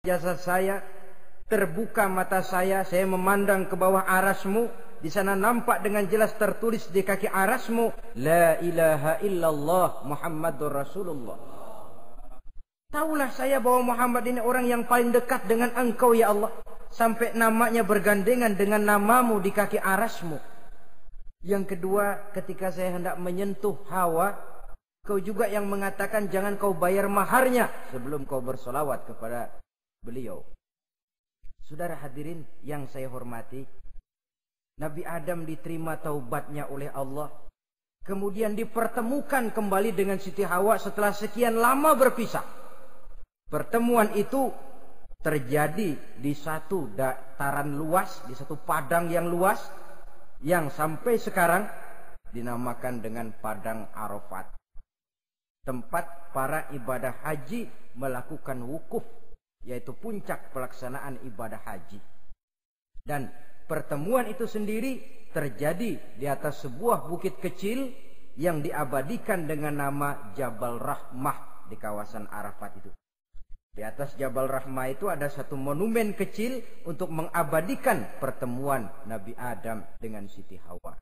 jasad saya, terbuka mata saya memandang ke bawah arasmu. Di sana nampak dengan jelas tertulis di kaki arasmu, La ilaha illallah Muhammadur Rasulullah. Taulah saya bahwa Muhammad ini orang yang paling dekat dengan engkau ya Allah. Sampai namanya bergandengan dengan namamu di kaki arasmu. Yang kedua, ketika saya hendak menyentuh Hawa, kau juga yang mengatakan jangan kau bayar maharnya sebelum kau bersolawat kepada beliau. Saudara hadirin yang saya hormati, Nabi Adam diterima taubatnya oleh Allah. Kemudian dipertemukan kembali dengan Siti Hawa setelah sekian lama berpisah. Pertemuan itu terjadi di satu dataran luas, di satu padang yang luas, yang sampai sekarang dinamakan dengan Padang Arafat. Tempat para ibadah haji melakukan wukuf, yaitu puncak pelaksanaan ibadah haji. Dan pertemuan itu sendiri terjadi di atas sebuah bukit kecil yang diabadikan dengan nama Jabal Rahmah di kawasan Arafat itu. Di atas Jabal Rahmah itu ada satu monumen kecil untuk mengabadikan pertemuan Nabi Adam dengan Siti Hawa.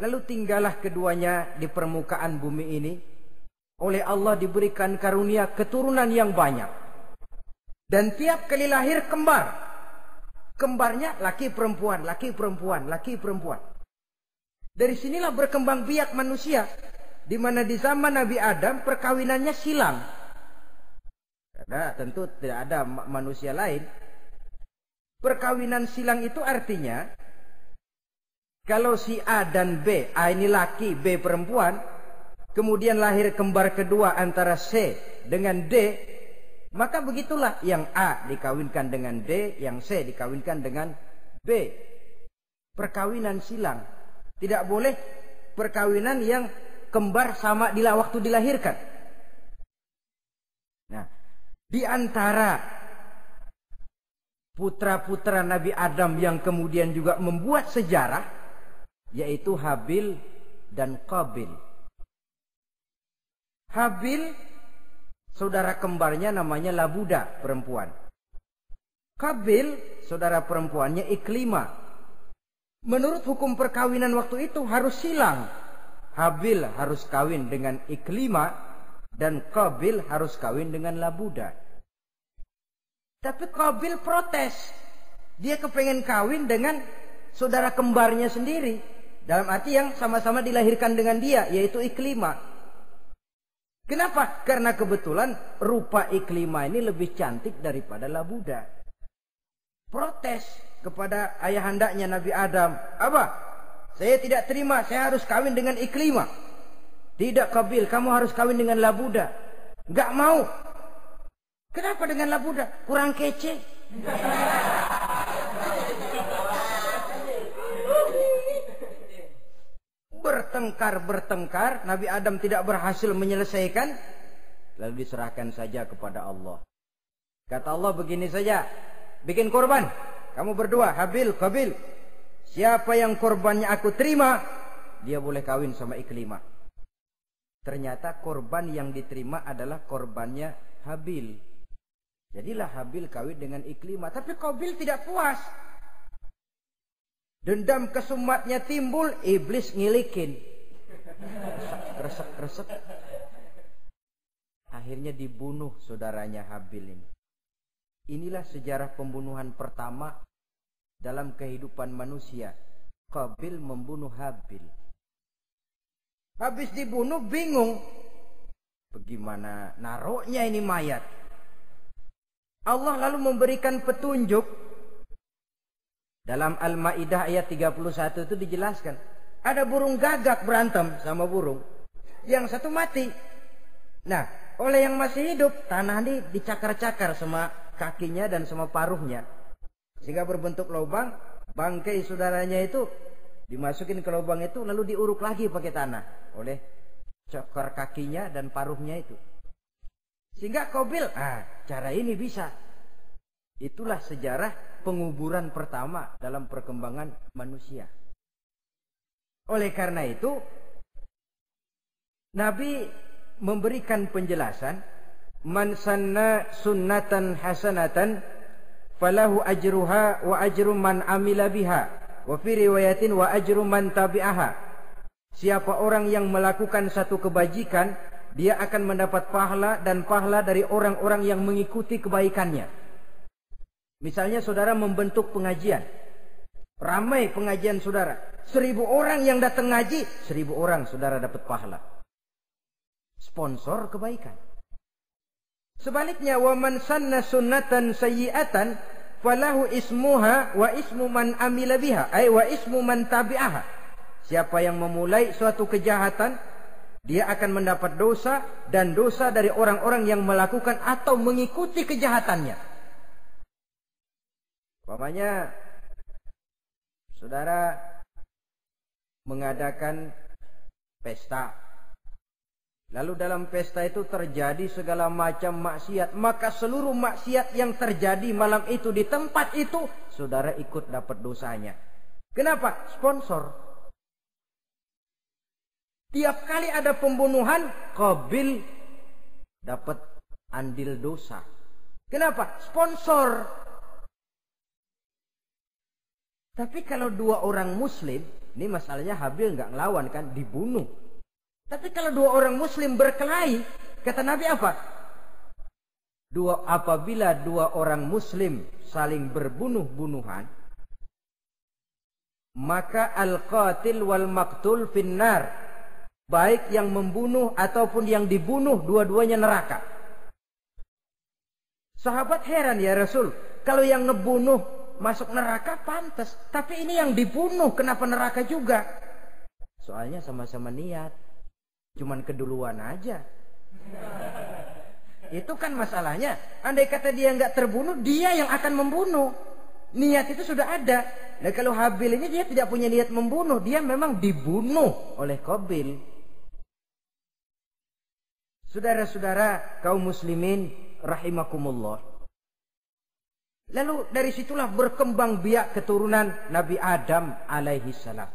Lalu tinggallah keduanya di permukaan bumi ini. Oleh Allah diberikan karunia keturunan yang banyak. Dan tiap kali lahir kembar. Kembarnya laki perempuan, laki perempuan, laki perempuan. Dari sinilah berkembang biak manusia, di mana di zaman Nabi Adam perkawinannya silang. Karena tentu tidak ada manusia lain. Perkawinan silang itu artinya kalau si A dan B, A ini laki, B perempuan, kemudian lahir kembar kedua antara C dengan D, maka begitulah yang A dikawinkan dengan D, yang C dikawinkan dengan B. Perkawinan silang. Tidak boleh perkawinan yang kembar sama di waktu dilahirkan. Nah, di antara putra-putra Nabi Adam yang kemudian juga membuat sejarah, yaitu Habil dan Qabil. Habil, saudara kembarnya namanya Labuda, perempuan. Qabil, saudara perempuannya Iklima. Menurut hukum perkawinan waktu itu harus silang. Habil harus kawin dengan Iklima dan Qabil harus kawin dengan Labuda. Tapi Qabil protes. Dia kepengen kawin dengan saudara kembarnya sendiri. Dalam arti yang sama-sama dilahirkan dengan dia, yaitu Iklima. Kenapa? Karena kebetulan rupa Iklima ini lebih cantik daripada Labuda. Protes kepada ayahandanya Nabi Adam. Apa? Saya tidak terima, saya harus kawin dengan Iklima. Tidak Qabil, kamu harus kawin dengan Labuda. Enggak mau. Kenapa dengan Labuda? Kurang kece. Bertengkar, Nabi Adam tidak berhasil menyelesaikan, lalu diserahkan saja kepada Allah. Kata Allah begini saja, bikin korban, kamu berdua, Habil, Qabil. Siapa yang korbannya aku terima, dia boleh kawin sama Iklima. Ternyata korban yang diterima adalah korbannya Habil. Jadilah Habil kawin dengan Iklima, tapi Qabil tidak puas. Dendam kesumatnya timbul, iblis ngilikin. Kresek. Akhirnya dibunuh saudaranya Habil ini. Inilah sejarah pembunuhan pertama dalam kehidupan manusia. Qabil membunuh Habil. Habis dibunuh bingung. Bagaimana naroknya ini mayat? Allah lalu memberikan petunjuk. Dalam Al-Maidah ayat 31 itu dijelaskan. Ada burung gagak berantem sama burung. Yang satu mati. Nah, oleh yang masih hidup, tanah ini dicakar-cakar sama kakinya dan sama paruhnya. Sehingga berbentuk lubang, bangkai saudaranya itu dimasukin ke lubang itu, lalu diuruk lagi pakai tanah. Oleh cakar kakinya dan paruhnya itu. Sehingga Qabil, cara ini bisa. Itulah sejarah penguburan pertama dalam perkembangan manusia. Oleh karena itu, Nabi memberikan penjelasan man sanna sunnatan hasanatan falahu ajruha wa ajru man amila biha wa fi riwayatin wa ajru man tabi'aha. Siapa orang yang melakukan satu kebajikan, dia akan mendapat pahala dan pahala dari orang-orang yang mengikuti kebaikannya. Misalnya saudara membentuk pengajian, ramai pengajian saudara, 1000 orang yang datang ngaji, 1000 orang saudara dapat pahala. Sponsor kebaikan. Sebaliknya, wa man sanna sunnatan sayyi'atan falahu ismuha wa ismu man amila biha, ay wa ismu man tabi'aha. Siapa yang memulai suatu kejahatan, dia akan mendapat dosa dan dosa dari orang-orang yang melakukan atau mengikuti kejahatannya. Umpamanya saudara mengadakan pesta, lalu dalam pesta itu terjadi segala macam maksiat, maka seluruh maksiat yang terjadi malam itu di tempat itu, saudara ikut dapat dosanya. Kenapa? Sponsor. Tiap kali ada pembunuhan, Qabil dapat andil dosa. Kenapa? Sponsor. Tapi kalau 2 orang muslim, ini masalahnya Habil nggak ngelawan kan, dibunuh. Tapi kalau 2 orang muslim berkelahi, kata Nabi apa? Apabila 2 orang muslim saling berbunuh-bunuhan, maka al-qatil wal maqtul finnar. Baik yang membunuh ataupun yang dibunuh, dua-duanya neraka. Sahabat heran, ya Rasul, kalau yang ngebunuh masuk neraka pantas, tapi ini yang dibunuh kenapa neraka juga? Soalnya sama-sama niat, cuman keduluan aja. Itu kan masalahnya. Andai kata dia nggak terbunuh, dia yang akan membunuh. Niat itu sudah ada. Nah kalau Habil ini dia tidak punya niat membunuh, dia memang dibunuh oleh Qabil. Saudara-saudara kaum muslimin rahimakumullah. Lalu dari situlah berkembang biak keturunan Nabi Adam alaihi salam.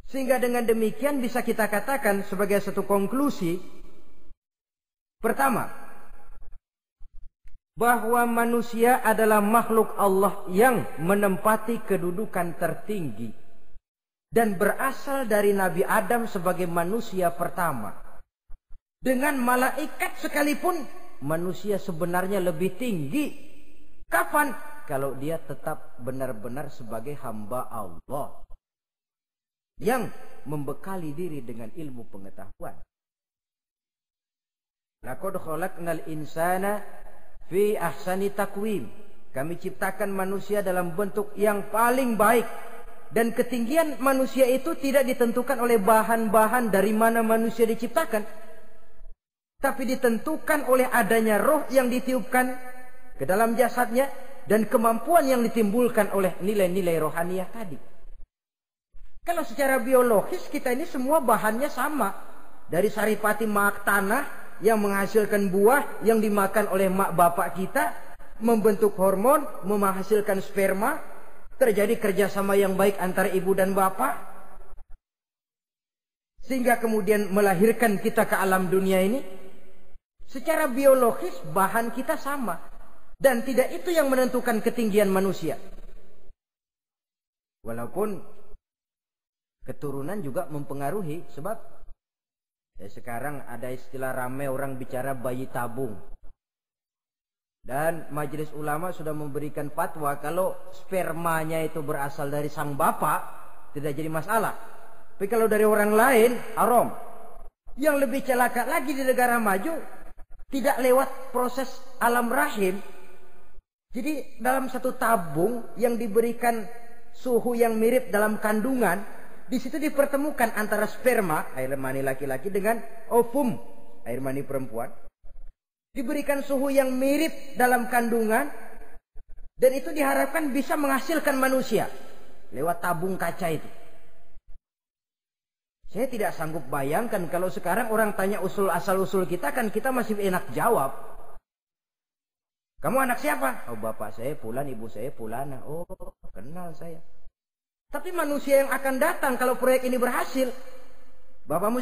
Sehingga dengan demikian bisa kita katakan sebagai satu konklusi. Pertama, bahwa manusia adalah makhluk Allah yang menempati kedudukan tertinggi. Dan berasal dari Nabi Adam sebagai manusia pertama. Dengan malaikat sekalipun, manusia sebenarnya lebih tinggi. Kapan? Kalau dia tetap benar-benar sebagai hamba Allah yang membekali diri dengan ilmu pengetahuan. Laqad khalaqnal insana fi ahsani taqwim. Kami ciptakan manusia dalam bentuk yang paling baik. Dan ketinggian manusia itu tidak ditentukan oleh bahan-bahan dari mana manusia diciptakan, tapi ditentukan oleh adanya roh yang ditiupkan ke dalam jasadnya dan kemampuan yang ditimbulkan oleh nilai-nilai rohaniah tadi. Kalau secara biologis kita ini semua bahannya sama. Dari saripati mak tanah yang menghasilkan buah yang dimakan oleh mak bapak kita, membentuk hormon, menghasilkan sperma, terjadi kerjasama yang baik antara ibu dan bapak, sehingga kemudian melahirkan kita ke alam dunia ini. Secara biologis bahan kita sama. Dan tidak itu yang menentukan ketinggian manusia. Walaupun keturunan juga mempengaruhi. Sebab sekarang ada istilah ramai orang bicara bayi tabung. Dan majelis ulama sudah memberikan fatwa kalau spermanya itu berasal dari sang bapak, tidak jadi masalah. Tapi kalau dari orang lain, haram. Yang lebih celaka lagi di negara maju, tidak lewat proses alam rahim. Jadi dalam satu tabung yang diberikan suhu yang mirip dalam kandungan, di situ dipertemukan antara sperma, air mani laki-laki, dengan ovum, air mani perempuan. Diberikan suhu yang mirip dalam kandungan, dan itu diharapkan bisa menghasilkan manusia lewat tabung kaca itu. Saya tidak sanggup bayangkan kalau sekarang orang tanya usul asal-usul kita, kan kita masih enak jawab. Kamu anak siapa? Oh, bapak saya Fulan, ibu saya Fulana. Oh, kenal saya. Tapi manusia yang akan datang kalau proyek ini berhasil, bapakmu